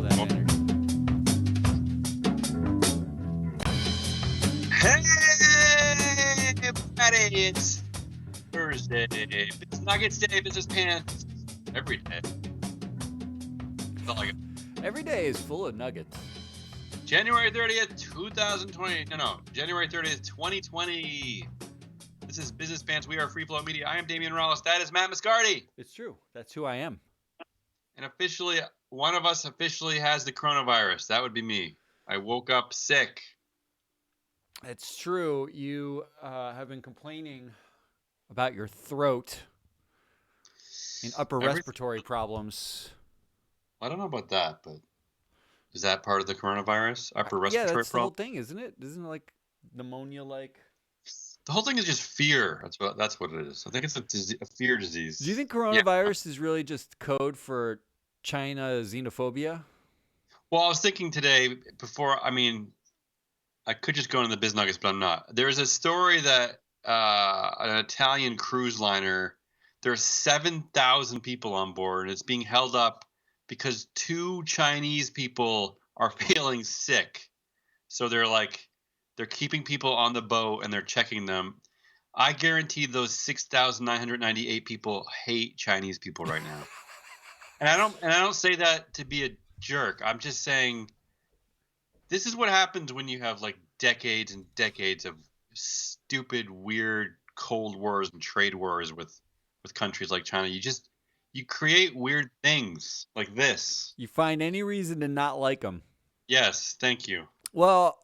that energy. Hey, everybody! It's Thursday. It's Nuggets Day, Business Pants. Every day. That's all I got. Every day is full of nuggets. January 30th, 2020. No. January 30th, 2020. This is Business Pants. We are Free Flow Media. I am Damian Rollis. That is Matt Mascardi. It's true. That's who I am. And officially, one of us officially has the coronavirus. That would be me. I woke up sick. It's true. You have been complaining about your throat and upper respiratory problems. I don't know about that, but is that part of the coronavirus? Upper respiratory Yeah, that's the whole problem? thing, isn't it? Isn't it like pneumonia-like? The whole thing is just fear. That's what it is. I think it's a fear disease. Do you think Yeah. coronavirus is really just code for China xenophobia? Well, I was thinking today I could just go into the biz nuggets, but I'm not. There's a story that an Italian cruise liner, there's 7,000 people on board, and it's being held up because 2 Chinese people are feeling sick. So they're keeping people on the boat and they're checking them. I guarantee those 6,998 people hate Chinese people right now. And I don't say that to be a jerk. I'm just saying this is what happens when you have like decades and decades of stupid, weird Cold Wars and trade wars with countries like China. You create weird things like this. You find any reason to not like them. Yes, thank you. Well,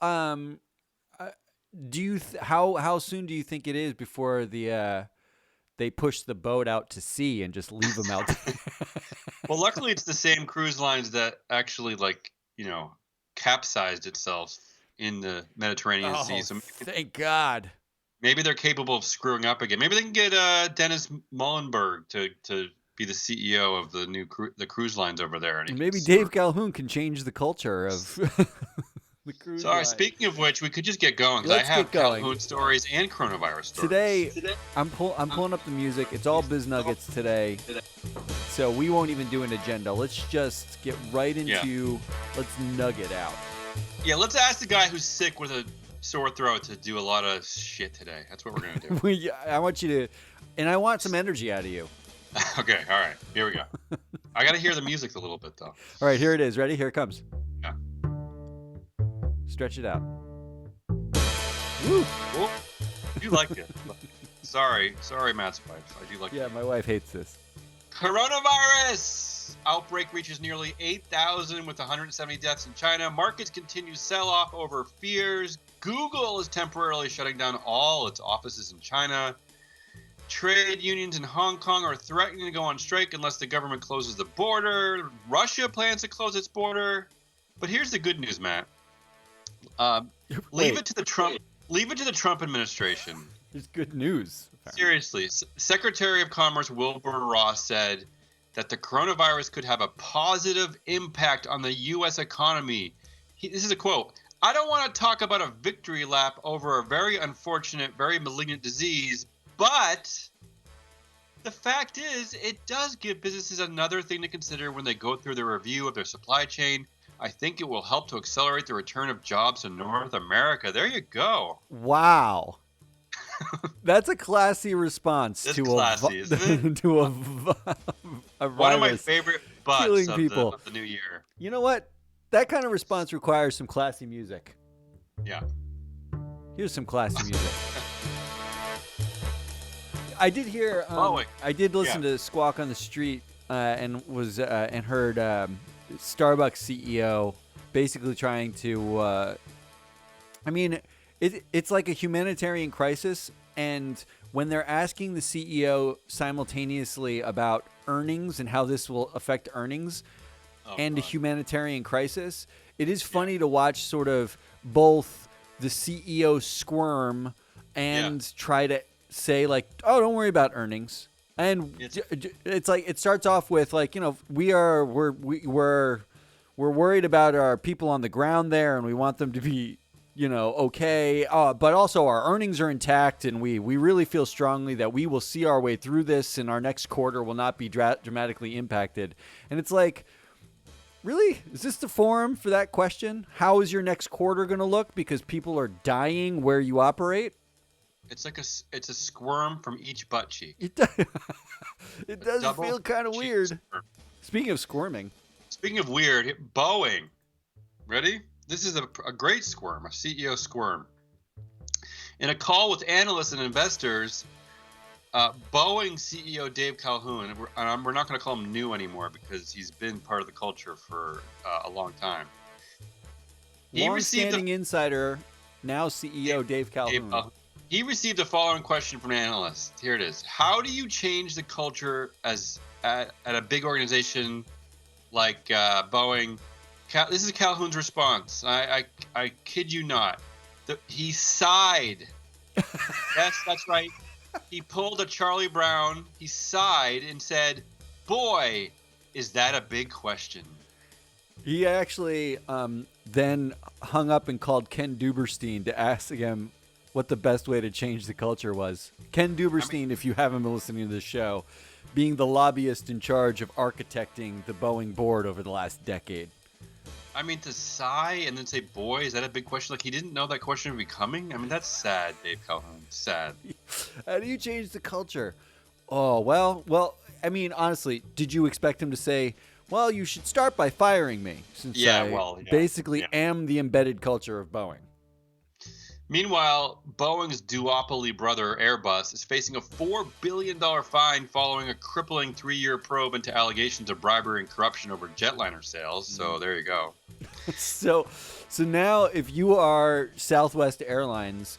do you how soon do you think it is before they push the boat out to sea and just leave them out there? Well, luckily it's the same cruise lines that actually capsized itself in the Mediterranean Sea. So thank God. maybe they're capable of screwing up again. Maybe they can get Dennis Muhlenberg to be the CEO of the cruise lines over there. And maybe Dave Calhoun can change the culture of the cruise Sorry, line. speaking of which, we could just get going because I have Calhoun stories and coronavirus stories. Today I'm pulling up the music. It's all Biz Nuggets today. So we won't even do an agenda. Let's just get right into let's nugget out. Yeah, let's ask the guy who's sick with a sore throat to do a lot of shit today. That's what we're going to do. I want you to, and I want some energy out of you. Okay, all right. Here we go. I got to hear the music a little bit, though. All right, here it is. Ready? Here it comes. Yeah. Stretch it out. Woo! Whoa. You like it. Sorry, Matt's wife. I do like it. Yeah, my wife hates this. Coronavirus outbreak reaches nearly 8,000 with 170 deaths in China. Markets continue sell-off over fears. Google is temporarily shutting down all its offices in China. Trade unions in Hong Kong are threatening to go on strike unless the government closes the border. Russia plans to close its border. But here's the good news, Matt. Leave it to the Trump administration. It's good news. Seriously, Secretary of Commerce Wilbur Ross said that the coronavirus could have a positive impact on the U.S. economy. This is a quote. I don't want to talk about a victory lap over a very unfortunate, very malignant disease, but the fact is it does give businesses another thing to consider when they go through the review of their supply chain. I think it will help to accelerate the return of jobs to North America. There you go. Wow. That's a classy response It's to classy, isn't it? to a virus One of my favorite butts killing of people. the new year. You know what? That kind of response requires some classy music. Yeah. Here's some classy music. I did hear. I did listen to Squawk on the Street and heard Starbucks CEO basically trying to. It's like a humanitarian crisis, and when they're asking the CEO simultaneously about earnings and how this will affect earnings a humanitarian crisis, it is funny to watch sort of both the CEO squirm and try to say like, oh, don't worry about earnings. And it's like it starts off with like, we're worried about our people on the ground there, and we want them to be okay, but also our earnings are intact, and we really feel strongly that we will see our way through this, and our next quarter will not be dramatically impacted. And it's like, Really? Is this the forum for that question? How is your next quarter going to look? Because people are dying where you operate? It's like it's a squirm from each butt cheek. It does, it A does double feel kind of cheek weird. squirm. Speaking of squirming. Speaking of weird, Boeing. Ready? This is a great squirm, a CEO squirm. In a call with analysts and investors, Boeing CEO Dave Calhoun, and we're not going to call him new anymore because he's been part of the culture for a long time. Long-standing insider, now CEO Dave Calhoun. He received the following question from an analyst. Here it is. How do you change the culture at a big organization like Boeing? This is Calhoun's response. I kid you not. He sighed. Yes, that's right. He pulled a Charlie Brown. He sighed and said, "Boy, is that a big question." He actually then hung up and called Ken Duberstein to ask him what the best way to change the culture was. Ken Duberstein, if you haven't been listening to this show, being the lobbyist in charge of architecting the Boeing board over the last decade. I mean, to sigh and then say, "Boy, is that a big question?" Like he didn't know that question would be coming. I mean, that's sad, Dave Calhoun. Sad. How do you change the culture? Oh, well. I mean, honestly, did you expect him to say, "Well, you should start by firing me," since I basically am the embedded culture of Boeing? Meanwhile, Boeing's duopoly brother Airbus is facing a $4 billion fine following a crippling 3-year probe into allegations of bribery and corruption over jetliner sales. So there you go. So now if you are Southwest Airlines,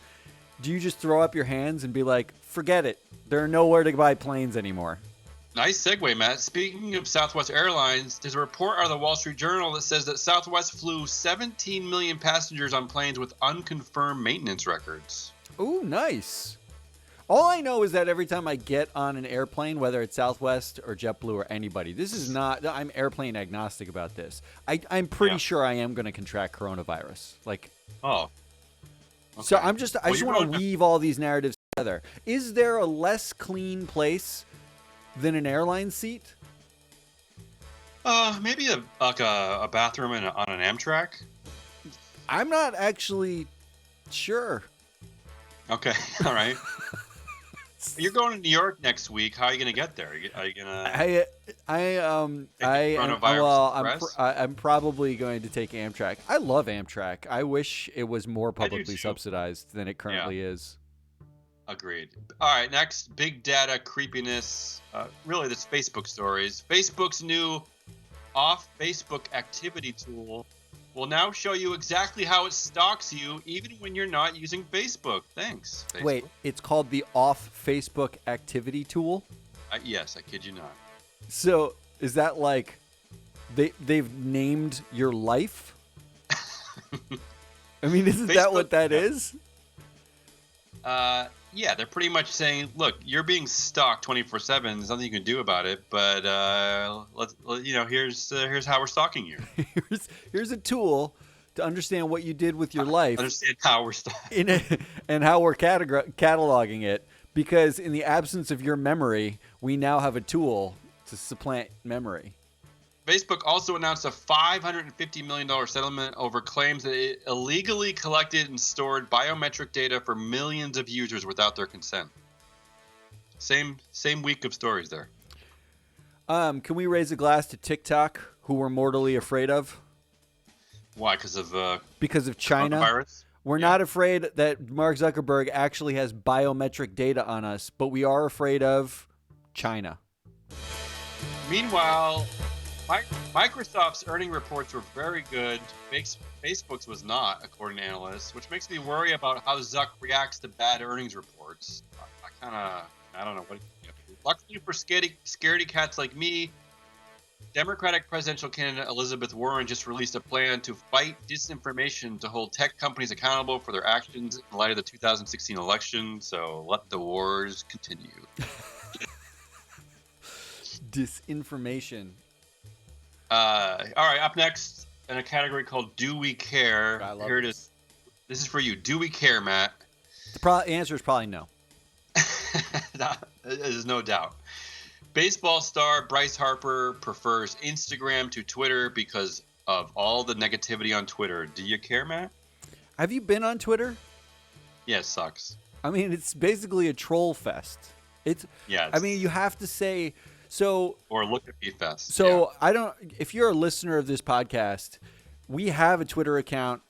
do you just throw up your hands and be like, forget it, there are nowhere to buy planes anymore? Nice segue, Matt. Speaking of Southwest Airlines, there's a report out of the Wall Street Journal that says that Southwest flew 17 million passengers on planes with unconfirmed maintenance records. Ooh, nice. All I know is that every time I get on an airplane, whether it's Southwest or JetBlue or anybody, this is not, I'm airplane agnostic about this. I'm pretty sure I am going to contract coronavirus. Okay. So I just want to weave all these narratives together. Is there a less clean place than an airline seat? Maybe a bathroom on an Amtrak. I'm not actually sure. Okay, all right. You're going to New York next week. How are you going to get there? Are you going to? I'm probably going to take Amtrak. I love Amtrak. I wish it was more publicly subsidized than it currently is. Agreed. All right, next, big data creepiness. Really, this Facebook stories. Facebook's new off-Facebook activity tool will now show you exactly how it stalks you, even when you're not using Facebook. Thanks, Facebook. Wait, it's called the off-Facebook activity tool? Yes, I kid you not. So, is that like they've named your life? I mean, isn't that what that is? Yeah, they're pretty much saying, look, you're being stalked 24/7. There's nothing you can do about it, but here's how we're stalking you. here's a tool to understand what you did with your life. Understand how we're stalking and how we're cataloging it. Because in the absence of your memory, we now have a tool to supplant memory. Facebook also announced a $550 million settlement over claims that it illegally collected and stored biometric data for millions of users without their consent. Same week of stories there. Can we raise a glass to TikTok, who we're mortally afraid of? Why? Because of China? Coronavirus? We're not afraid that Mark Zuckerberg actually has biometric data on us, but we are afraid of China. Meanwhile, Microsoft's earnings reports were very good. Facebook's was not, according to analysts, which makes me worry about how Zuck reacts to bad earnings reports. I don't know what. Luckily for scaredy cats like me, Democratic presidential candidate Elizabeth Warren just released a plan to fight disinformation to hold tech companies accountable for their actions in light of the 2016 election. So let the wars continue. Disinformation. All right, up next in a category called Do We Care? Here it is. This is for you. Do we care, Matt? The answer is probably no. There's no doubt. Baseball star Bryce Harper prefers Instagram to Twitter because of all the negativity on Twitter. Do you care, Matt? Have you been on Twitter? Yeah, it sucks. I mean, it's basically a troll fest. I mean, you have to say so. Or look at me fest. So yeah. I don't. If you're a listener of this podcast, we have a Twitter account.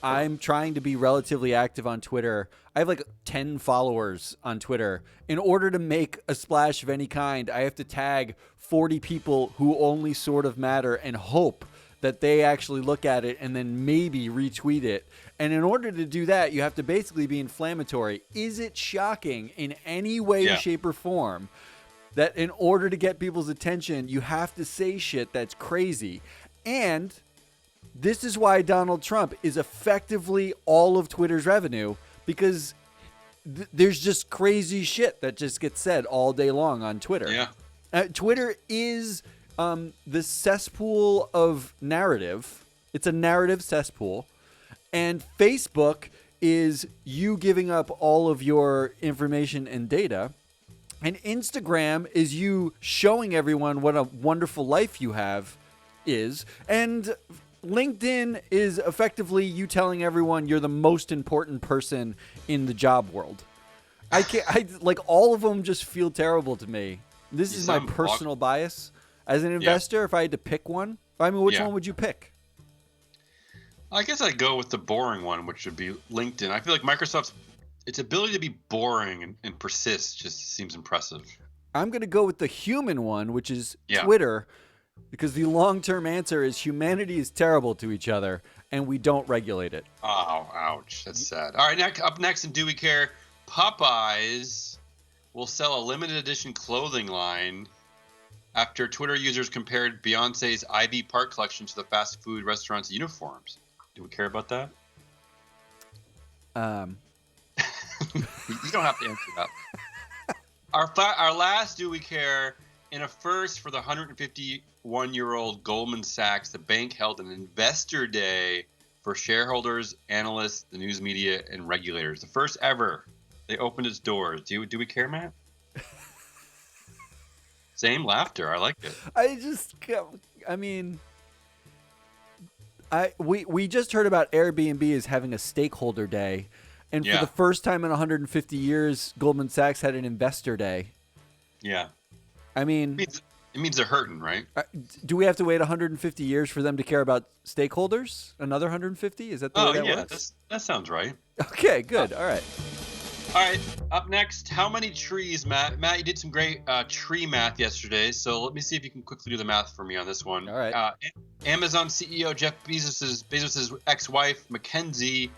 I'm trying to be relatively active on Twitter. I have like 10 followers on Twitter. In order to make a splash of any kind, I have to tag 40 people who only sort of matter and hope that they actually look at it and then maybe retweet it. And in order to do that, you have to basically be inflammatory. Is it shocking in any way, shape, or form that in order to get people's attention, you have to say shit that's crazy? And this is why Donald Trump is effectively all of Twitter's revenue, because there's just crazy shit that just gets said all day long on Twitter. Yeah. Twitter is the cesspool of narrative. It's a narrative cesspool. And Facebook is you giving up all of your information and data. And Instagram is you showing everyone what a wonderful life you have is. And LinkedIn is effectively you telling everyone you're the most important person in the job world. Like all of them just feel terrible to me. This is my personal bias. As an investor, if I had to pick one, I mean, which one would you pick? I guess I'd go with the boring one, which would be LinkedIn. I feel like Microsoft's its ability to be boring and persist just seems impressive. I'm going to go with the human one, which is Twitter. Because the long-term answer is humanity is terrible to each other, and we don't regulate it. Oh, ouch. That's sad. All right, up next in Do We Care, Popeyes will sell a limited edition clothing line after Twitter users compared Beyonce's Ivy Park collection to the fast food restaurant's uniforms. Do we care about that? You don't have to answer that. Our last Do We Care, in a first for the 151-year-old Goldman Sachs, the bank held an investor day for shareholders, analysts, the news media, and regulators. The first ever. They opened its doors. Do we care, Matt? Same laughter. I like it. We just heard about Airbnb is having a stakeholder day. And for the first time in 150 years, Goldman Sachs had an investor day. Yeah. I mean, it means they're hurting, right? Do we have to wait 150 years for them to care about stakeholders? Another 150? Is that the way that works? That sounds right. Okay, good. All right. All right. Up next, how many trees, Matt? Matt, you did some great tree math yesterday, so let me see if you can quickly do the math for me on this one. All right. Amazon CEO Jeff Bezos's ex-wife, Mackenzie,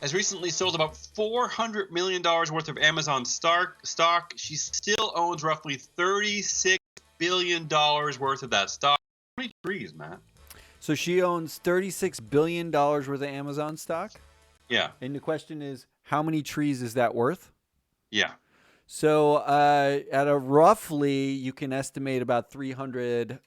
has recently sold about $400 million worth of Amazon stock. She still owns roughly $36 billion worth of that stock. How many trees, Matt? So she owns $36 billion worth of Amazon stock? Yeah. And the question is, how many trees is that worth? Yeah. So at a roughly, you can estimate about $300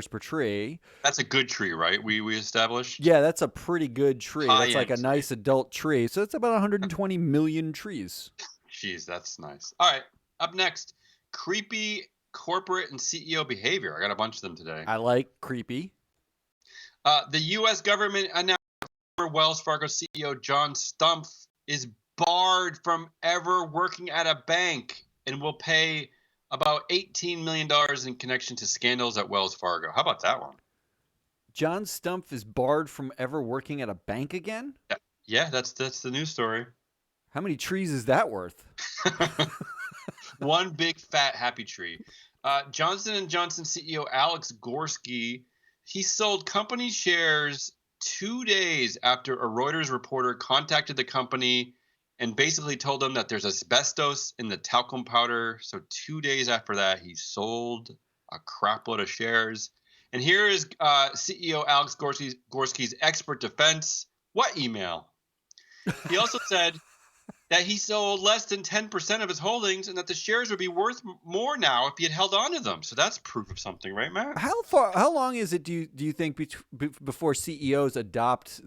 per tree. That's a good tree, right? We established? Yeah, that's a pretty good tree. That's like a tree. nice adult tree. So it's about 120 million trees. Jeez, that's nice. All right. Up next, creepy corporate and CEO behavior. I got a bunch of them today. I like creepy. The U.S. government announced former Wells Fargo CEO John Stumpf is barred from ever working at a bank and will pay about $18 million in connection to scandals at Wells Fargo. How about that one? John Stumpf is barred from ever working at a bank again? Yeah, that's the news story. How many trees is that worth? One big fat happy tree. Johnson & Johnson CEO Alex Gorsky, he sold company shares 2 days after a Reuters reporter contacted the company and basically told them that there's asbestos in the talcum powder. So 2 days after that, he sold a crapload of shares. And here is CEO Alex Gorsky's expert defense. What email? He also said that he sold less than 10% of his holdings and that the shares would be worth more now if he had held on to them. So that's proof of something, right, Matt? How long is it, do you think, before CEOs adopt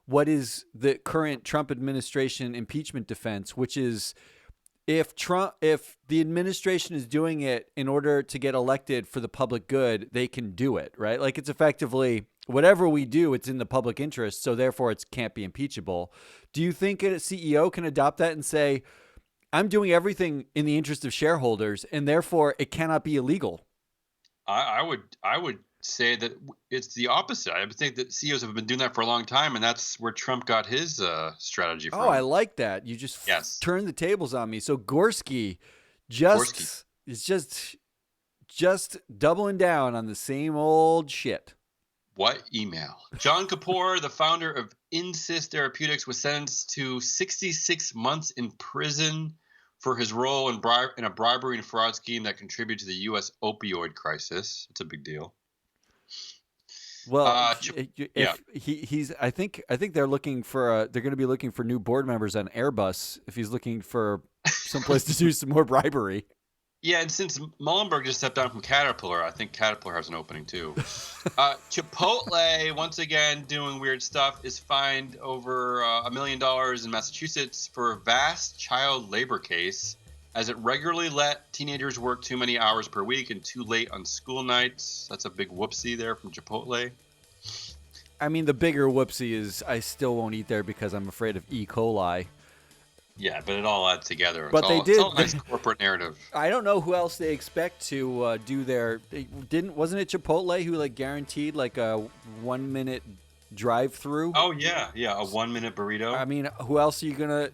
what is the current Trump administration impeachment defense, which is if the administration is doing it in order to get elected for the public good, they can do it, right? Like it's effectively whatever we do, it's in the public interest, so therefore it can't be impeachable. Do you think a CEO can adopt that and say, I'm doing everything in the interest of shareholders, and therefore it cannot be illegal? I would say that it's the opposite. I would think that CEOs have been doing that for a long time, and that's where Trump got his strategy from. Oh, I like that. You just Yes. turned the tables on me. So Gorski Gorski. is just doubling down on the same old shit. What email? John Kapoor, the founder of Insys Therapeutics, was sentenced to 66 months in prison for his role in a bribery and fraud scheme that contributed to the U.S. opioid crisis. It's a big deal. Well, yeah. he's I think they're looking for they're going to be looking for new board members on Airbus if he's looking for someplace to do some more bribery. Yeah, and since Muhlenberg just stepped down from Caterpillar, I think Caterpillar has an opening too. Chipotle, once again doing weird stuff, is fined over $1 million in Massachusetts for a vast child labor case, as it regularly let teenagers work too many hours per week and too late on school nights. That's a big whoopsie there from Chipotle. I mean, the bigger whoopsie is I still won't eat there because I'm afraid of E. coli. Yeah, but it all adds together. But it's all a nice corporate narrative. I don't know who else they expect to do their. Wasn't it Chipotle who like guaranteed like a 1 minute drive through? Oh yeah, a 1 minute burrito. I mean, who else are you gonna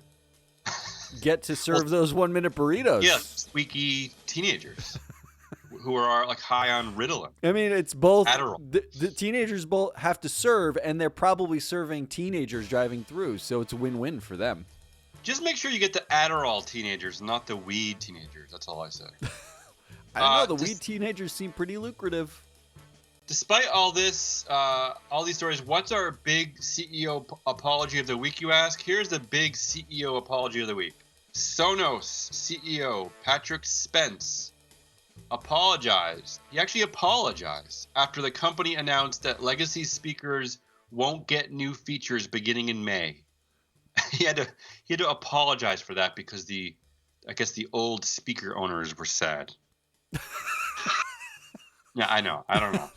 get to serve those 1 minute burritos? Yeah, squeaky teenagers who are like high on Ritalin. I mean, it's both. Adderall. The teenagers both have to serve, and they're probably serving teenagers driving through, so it's a win-win for them. Just make sure you get the Adderall teenagers, not the weed teenagers. That's all I say. I don't know. The weed teenagers seem pretty lucrative. Despite all this, all these stories, what's our big CEO apology of the week, you ask? Here's the big CEO apology of the week. Sonos CEO Patrick Spence apologized. He actually apologized after the company announced that legacy speakers won't get new features beginning in May. He had to apologize for that because I guess the old speaker owners were sad. Yeah, I know. I don't know.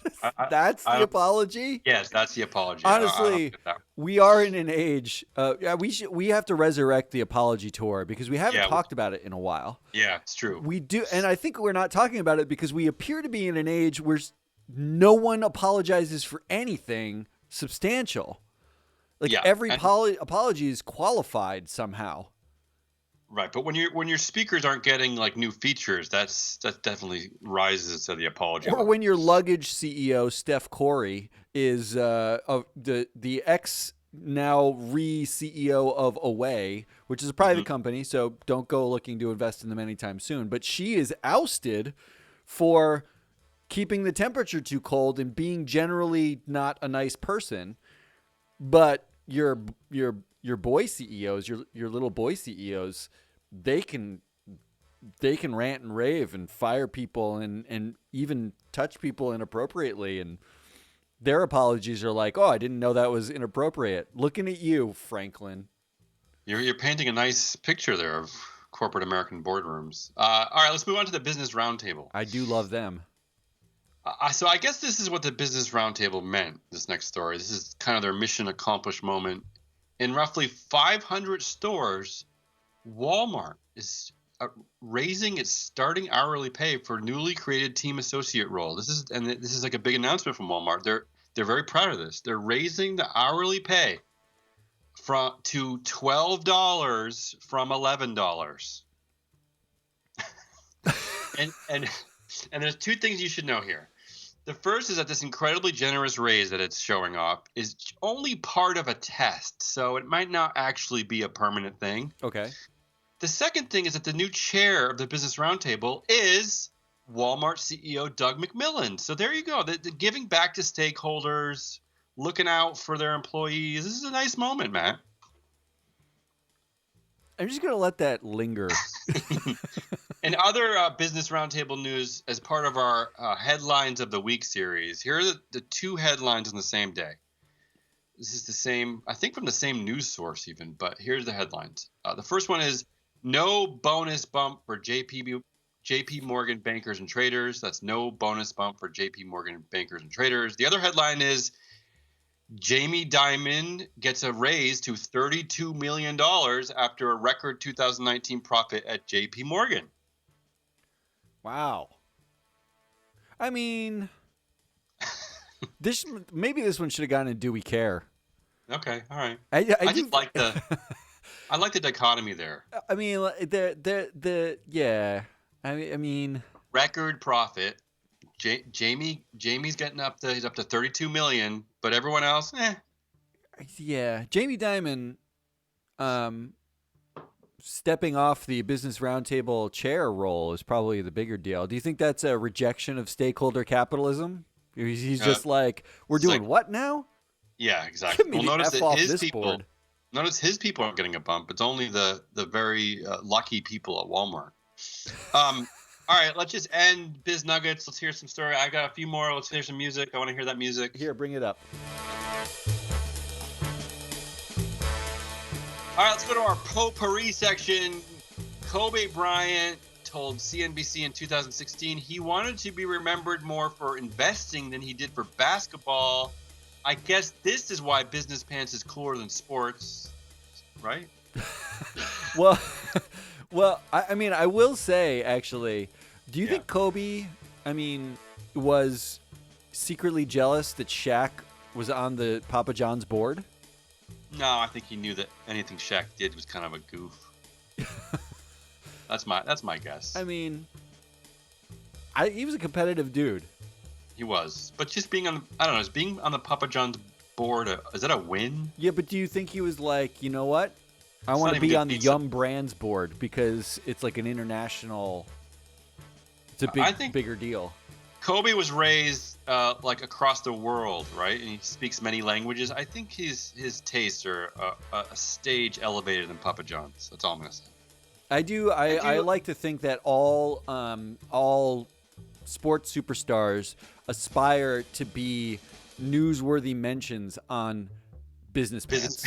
That's the apology? Yes, that's the apology. Honestly, we are in an age. We have to resurrect the apology tour because we haven't talked about it in a while. Yeah, it's true. We do, and I think we're not talking about it because we appear to be in an age where no one apologizes for anything substantial. Like every apology is qualified somehow. Right, but when your speakers aren't getting like new features, that definitely rises to the apology. Or when your luggage CEO Steph Corey is the ex now CEO of Away, which is a private company, so don't go looking to invest in them anytime soon. But she is ousted for keeping the temperature too cold and being generally not a nice person. But your boy CEOs, your little boy CEOs, they can rant and rave and fire people and even touch people inappropriately, and their apologies are like, "Oh, I didn't know that was inappropriate." Looking at you, Franklin. You're painting a nice picture there of corporate American boardrooms. All right, let's move on to the Business Roundtable. I do love them. So I guess this is what the Business Roundtable meant, this next story. This is kind of their mission accomplished moment. In roughly 500 stores, Walmart is raising its starting hourly pay for newly created team associate role. This is like a big announcement from Walmart. They're very proud of this. They're raising the hourly pay to $12 from $11. and there's two things you should know here. The first is that this incredibly generous raise that it's showing off is only part of a test, so it might not actually be a permanent thing. Okay. The second thing is that the new chair of the Business Roundtable is Walmart CEO Doug McMillon. So there you go. The giving back to stakeholders, looking out for their employees. This is a nice moment, Matt. I'm just going to let that linger. In other Business Roundtable news, as part of our Headlines of the Week series, here are the two headlines on the same day. This is the same, I think from the same news source even, but here's the headlines. The first one is, No bonus bump for JP Morgan bankers and traders. That's no bonus bump for JP Morgan bankers and traders. The other headline is Jamie Dimon gets a raise to $32 million after a record 2019 profit at JP Morgan. Wow. I mean, maybe this one should have gone in Do We Care? Okay, all right. I just like I like the dichotomy there. I mean, yeah. I mean, record profit. Jamie's getting he's up to 32 million, but everyone else, Yeah, Jamie Dimon, stepping off the Business Roundtable chair role is probably the bigger deal. Do you think that's a rejection of stakeholder capitalism? He's just like, we're doing like, what now? Yeah, exactly. Well, notice that his people. Notice his people aren't getting a bump. It's only the very lucky people at Walmart. All right, let's just end Biz Nuggets. Let's hear some story. I got a few more. Let's hear some music. I want to hear that music. Here, bring it up. All right, let's go to our potpourri section. Kobe Bryant told CNBC in 2016 he wanted to be remembered more for investing than he did for basketball. I guess this is why business pants is cooler than sports, right? Well, I mean, I will say, actually, do you think Kobe, was secretly jealous that Shaq was on the Papa John's board? No, I think he knew that anything Shaq did was kind of a goof. That's my guess. I mean, he was a competitive dude. He was, but just being is being on the Papa John's board, is that a win? Yeah, but do you think he was like, you know what? I want to be on the Yum Brands board because it's like an international. It's a bigger deal. Kobe was raised like across the world, right? And he speaks many languages. I think his tastes are a stage elevated than Papa John's. That's all I'm gonna say. I do. I like to think that all sports superstars aspire to be newsworthy mentions on business pants.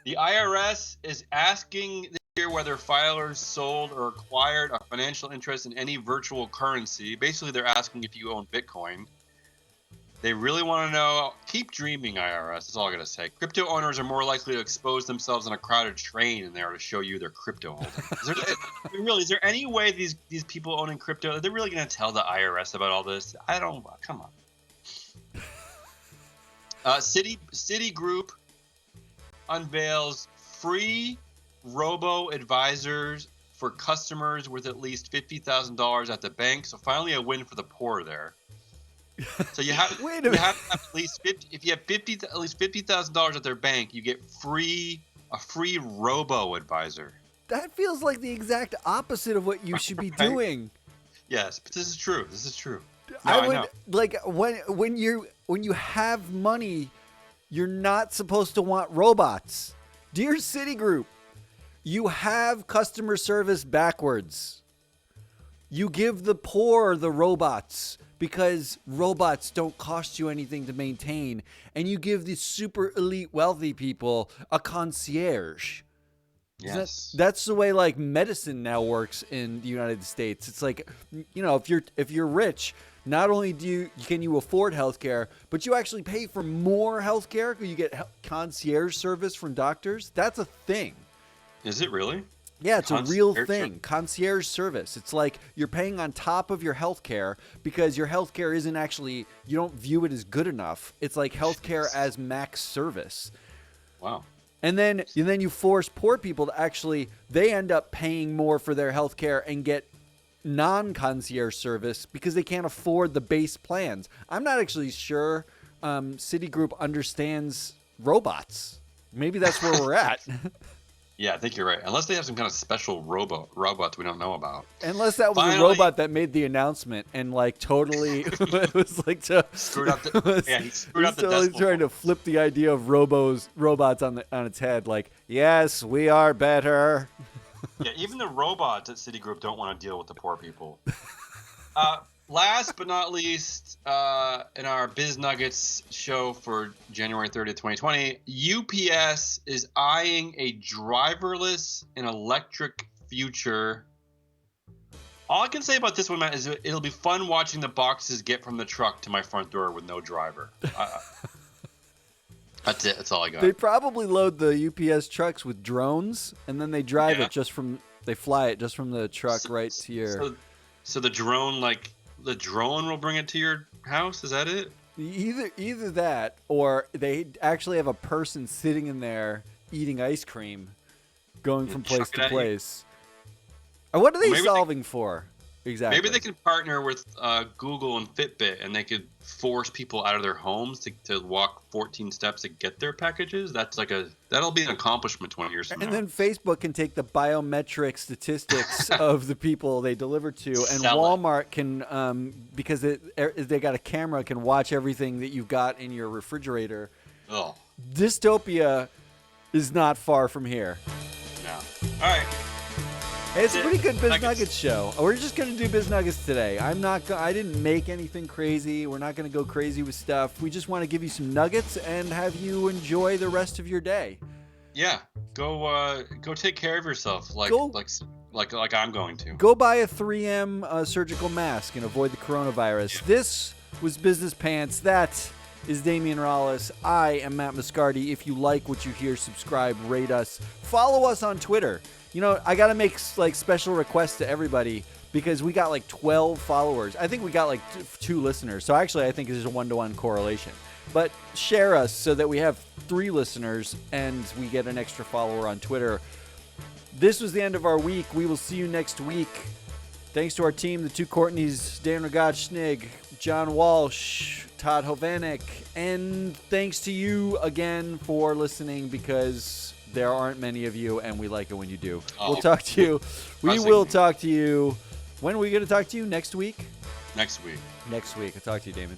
The IRS is asking this year whether filers sold or acquired a financial interest in any virtual currency. Basically, they're asking if you own Bitcoin. They really want to know. Keep dreaming, IRS. That's all I got to say. Crypto owners are more likely to expose themselves on a crowded train than they are to show you their crypto holdings. Is there any way these people owning crypto, are they really going to tell the IRS about all this? Come on. Citigroup unveils free robo-advisors for customers with at least $50,000 at the bank. So finally a win for the poor there. So you have to have at least if you have at least $50,000 at their bank, you get a free robo-advisor. That feels like the exact opposite of what you should be doing. Yes, but this is true. No, I would like when you have money, you're not supposed to want robots. Dear Citigroup, you have customer service backwards. You give the poor the robots because robots don't cost you anything to maintain, and you give the super elite wealthy people a concierge. Yes. That's the way like medicine now works in the United States. It's like, if you're rich, not only can you afford healthcare, but you actually pay for more healthcare because you get concierge service from doctors. That's a thing. Is it really? Yeah, it's a real thing. Concierge service. It's like you're paying on top of your healthcare because your healthcare isn't actually, you don't view it as good enough. It's like healthcare as max service. Wow. And then you force poor people to actually, they end up paying more for their healthcare and get non-concierge service because they can't afford the base plans. I'm not actually sure Citigroup understands robots. Maybe that's where we're at. Yeah, I think you're right. Unless they have some kind of special robots we don't know about. Unless that was a robot that made the announcement and like totally it was like screwed up he screwed up the totally trying to flip the idea of robots on its head. Like, yes, we are better. Yeah, even the robots at Citigroup don't want to deal with the poor people. last but not least, in our Biz Nuggets show for January 30th, 2020, UPS is eyeing a driverless and electric future. All I can say about this one, Matt, is it'll be fun watching the boxes get from the truck to my front door with no driver. That's it. That's all I got. They probably load the UPS trucks with drones, and then they drive Yeah. it they fly it just from the truck right to your. So the drone will bring it to your house. Is that it? Either that, or they actually have a person sitting in there eating ice cream, going from place chuck it to at you. place. Or what are they Maybe they- solving for? Exactly. Maybe they can partner with Google and Fitbit, and they could force people out of their homes to walk 14 steps to get their packages. That'll be an accomplishment 20 years from And now. then Facebook can take the biometric statistics of the people they deliver to, and Sell it. Walmart can, because they got a camera, can watch everything that you've got in your refrigerator. Oh, Dystopia is not far from here. no. All right. Hey, it's a pretty good Biz Nuggets. Nuggets show. We're just gonna do Biz Nuggets today. I didn't make anything crazy. We're not gonna go crazy with stuff. We just want to give you some nuggets and have you enjoy the rest of your day. Yeah. Go take care of yourself, like I'm going to. Go buy a 3M surgical mask and avoid the coronavirus. This was Business Pants. That is Damian Rollis. I am Matt Moscardi. If you like what you hear, subscribe, rate us, follow us on Twitter. You know, I got to make special requests to everybody because we got 12 followers. I think we got 2 listeners. So actually, I think there's a 1-to-1 correlation. But share us so that we have 3 listeners and we get an extra follower on Twitter. This was the end of our week. We will see you next week. Thanks to our team, the 2 Courtneys, Dan Rogach-Schnig, John Walsh, Todd Hovanek, and thanks to you again for listening because there aren't many of you, and we like it when you do. We'll talk to you. We will talk to you. When are we going to talk to you? Next week? Next week. Next week. I'll talk to you, Damon.